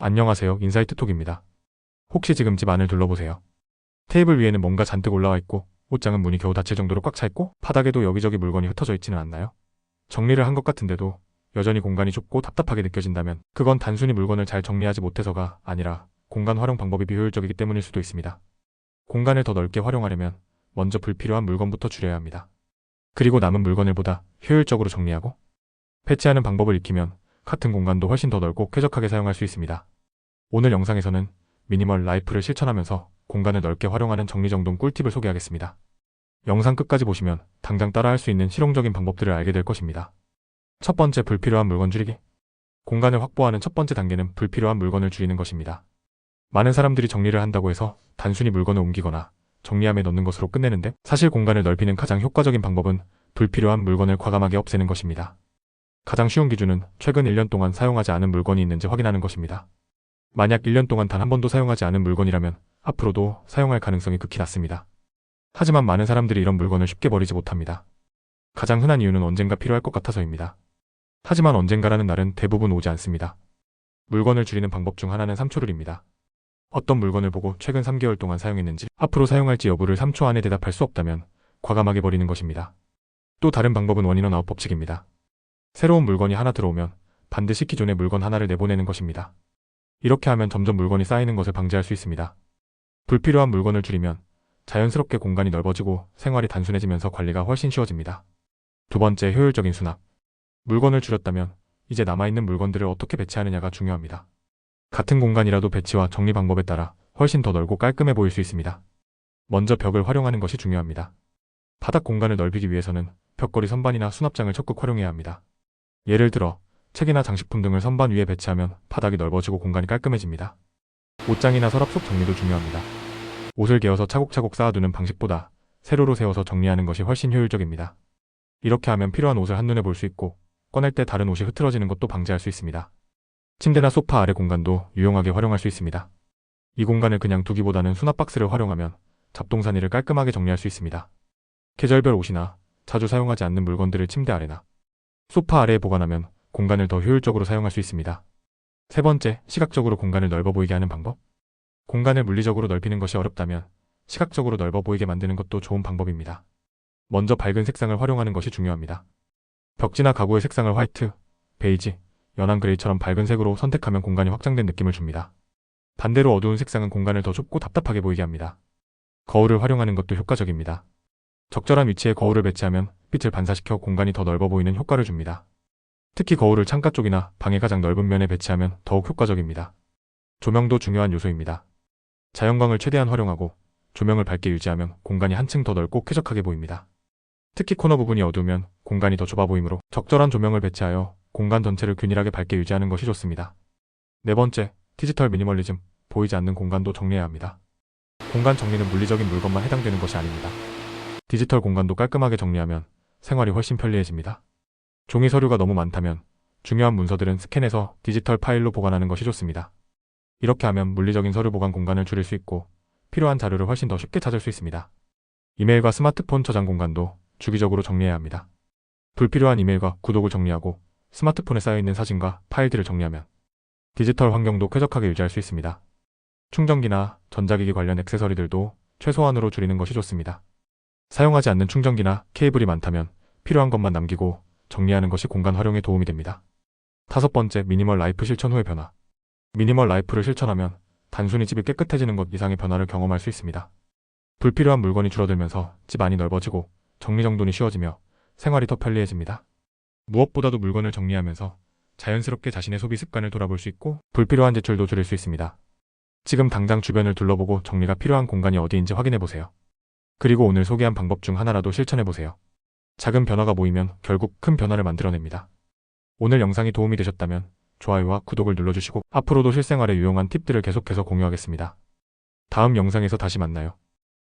안녕하세요. 인사이트톡입니다. 혹시 지금 집 안을 둘러보세요. 테이블 위에는 뭔가 잔뜩 올라와 있고 옷장은 문이 겨우 닫힐 정도로 꽉 차 있고 바닥에도 여기저기 물건이 흩어져 있지는 않나요? 정리를 한 것 같은데도 여전히 공간이 좁고 답답하게 느껴진다면 그건 단순히 물건을 잘 정리하지 못해서가 아니라 공간 활용 방법이 비효율적이기 때문일 수도 있습니다. 공간을 더 넓게 활용하려면 먼저 불필요한 물건부터 줄여야 합니다. 그리고 남은 물건을 보다 효율적으로 정리하고 배치하는 방법을 익히면 같은 공간도 훨씬 더 넓고 쾌적하게 사용할 수 있습니다. 오늘 영상에서는 미니멀 라이프를 실천하면서 공간을 넓게 활용하는 정리정돈 꿀팁을 소개하겠습니다. 영상 끝까지 보시면 당장 따라할 수 있는 실용적인 방법들을 알게 될 것입니다. 첫 번째, 불필요한 물건 줄이기. 공간을 확보하는 첫 번째 단계는 불필요한 물건을 줄이는 것입니다. 많은 사람들이 정리를 한다고 해서 단순히 물건을 옮기거나 정리함에 넣는 것으로 끝내는데 사실 공간을 넓히는 가장 효과적인 방법은 불필요한 물건을 과감하게 없애는 것입니다. 가장 쉬운 기준은 최근 1년 동안 사용하지 않은 물건이 있는지 확인하는 것입니다. 만약 1년 동안 단 한 번도 사용하지 않은 물건이라면 앞으로도 사용할 가능성이 극히 낮습니다. 하지만 많은 사람들이 이런 물건을 쉽게 버리지 못합니다. 가장 흔한 이유는 언젠가 필요할 것 같아서입니다. 하지만 언젠가라는 날은 대부분 오지 않습니다. 물건을 줄이는 방법 중 하나는 3초룰입니다. 어떤 물건을 보고 최근 3개월 동안 사용했는지, 앞으로 사용할지 여부를 3초 안에 대답할 수 없다면 과감하게 버리는 것입니다. 또 다른 방법은 원인원 아웃 법칙입니다. 새로운 물건이 하나 들어오면 반드시 기존의 물건 하나를 내보내는 것입니다. 이렇게 하면 점점 물건이 쌓이는 것을 방지할 수 있습니다. 불필요한 물건을 줄이면 자연스럽게 공간이 넓어지고 생활이 단순해지면서 관리가 훨씬 쉬워집니다. 두 번째, 효율적인 수납. 물건을 줄였다면 이제 남아있는 물건들을 어떻게 배치하느냐가 중요합니다. 같은 공간이라도 배치와 정리 방법에 따라 훨씬 더 넓고 깔끔해 보일 수 있습니다. 먼저 벽을 활용하는 것이 중요합니다. 바닥 공간을 넓히기 위해서는 벽걸이 선반이나 수납장을 적극 활용해야 합니다. 예를 들어 책이나 장식품 등을 선반 위에 배치하면 바닥이 넓어지고 공간이 깔끔해집니다. 옷장이나 서랍 속 정리도 중요합니다. 옷을 개어서 차곡차곡 쌓아두는 방식보다 세로로 세워서 정리하는 것이 훨씬 효율적입니다. 이렇게 하면 필요한 옷을 한눈에 볼 수 있고 꺼낼 때 다른 옷이 흐트러지는 것도 방지할 수 있습니다. 침대나 소파 아래 공간도 유용하게 활용할 수 있습니다. 이 공간을 그냥 두기보다는 수납 박스를 활용하면 잡동사니를 깔끔하게 정리할 수 있습니다. 계절별 옷이나 자주 사용하지 않는 물건들을 침대 아래나 소파 아래에 보관하면 공간을 더 효율적으로 사용할 수 있습니다. 세 번째, 시각적으로 공간을 넓어 보이게 하는 방법. 공간을 물리적으로 넓히는 것이 어렵다면 시각적으로 넓어 보이게 만드는 것도 좋은 방법입니다. 먼저 밝은 색상을 활용하는 것이 중요합니다. 벽지나 가구의 색상을 화이트, 베이지, 연한 그레이처럼 밝은 색으로 선택하면 공간이 확장된 느낌을 줍니다. 반대로 어두운 색상은 공간을 더 좁고 답답하게 보이게 합니다. 거울을 활용하는 것도 효과적입니다. 적절한 위치에 거울을 배치하면 빛을 반사시켜 공간이 더 넓어 보이는 효과를 줍니다. 특히 거울을 창가 쪽이나 방의 가장 넓은 면에 배치하면 더욱 효과적입니다. 조명도 중요한 요소입니다. 자연광을 최대한 활용하고 조명을 밝게 유지하면 공간이 한층 더 넓고 쾌적하게 보입니다. 특히 코너 부분이 어두우면 공간이 더 좁아 보이므로 적절한 조명을 배치하여 공간 전체를 균일하게 밝게 유지하는 것이 좋습니다. 네 번째, 디지털 미니멀리즘. 보이지 않는 공간도 정리해야 합니다. 공간 정리는 물리적인 물건만 해당되는 것이 아닙니다. 디지털 공간도 깔끔하게 정리하면 생활이 훨씬 편리해집니다. 종이 서류가 너무 많다면 중요한 문서들은 스캔해서 디지털 파일로 보관하는 것이 좋습니다. 이렇게 하면 물리적인 서류 보관 공간을 줄일 수 있고 필요한 자료를 훨씬 더 쉽게 찾을 수 있습니다. 이메일과 스마트폰 저장 공간도 주기적으로 정리해야 합니다. 불필요한 이메일과 구독을 정리하고 스마트폰에 쌓여있는 사진과 파일들을 정리하면 디지털 환경도 쾌적하게 유지할 수 있습니다. 충전기나 전자기기 관련 액세서리들도 최소한으로 줄이는 것이 좋습니다. 사용하지 않는 충전기나 케이블이 많다면 필요한 것만 남기고 정리하는 것이 공간 활용에 도움이 됩니다. 다섯 번째, 미니멀 라이프 실천 후의 변화. 미니멀 라이프를 실천하면 단순히 집이 깨끗해지는 것 이상의 변화를 경험할 수 있습니다. 불필요한 물건이 줄어들면서 집 안이 넓어지고 정리정돈이 쉬워지며 생활이 더 편리해집니다. 무엇보다도 물건을 정리하면서 자연스럽게 자신의 소비 습관을 돌아볼 수 있고 불필요한 지출도 줄일 수 있습니다. 지금 당장 주변을 둘러보고 정리가 필요한 공간이 어디인지 확인해보세요. 그리고 오늘 소개한 방법 중 하나라도 실천해보세요. 작은 변화가 모이면 결국 큰 변화를 만들어냅니다. 오늘 영상이 도움이 되셨다면 좋아요와 구독을 눌러주시고 앞으로도 실생활에 유용한 팁들을 계속해서 공유하겠습니다. 다음 영상에서 다시 만나요.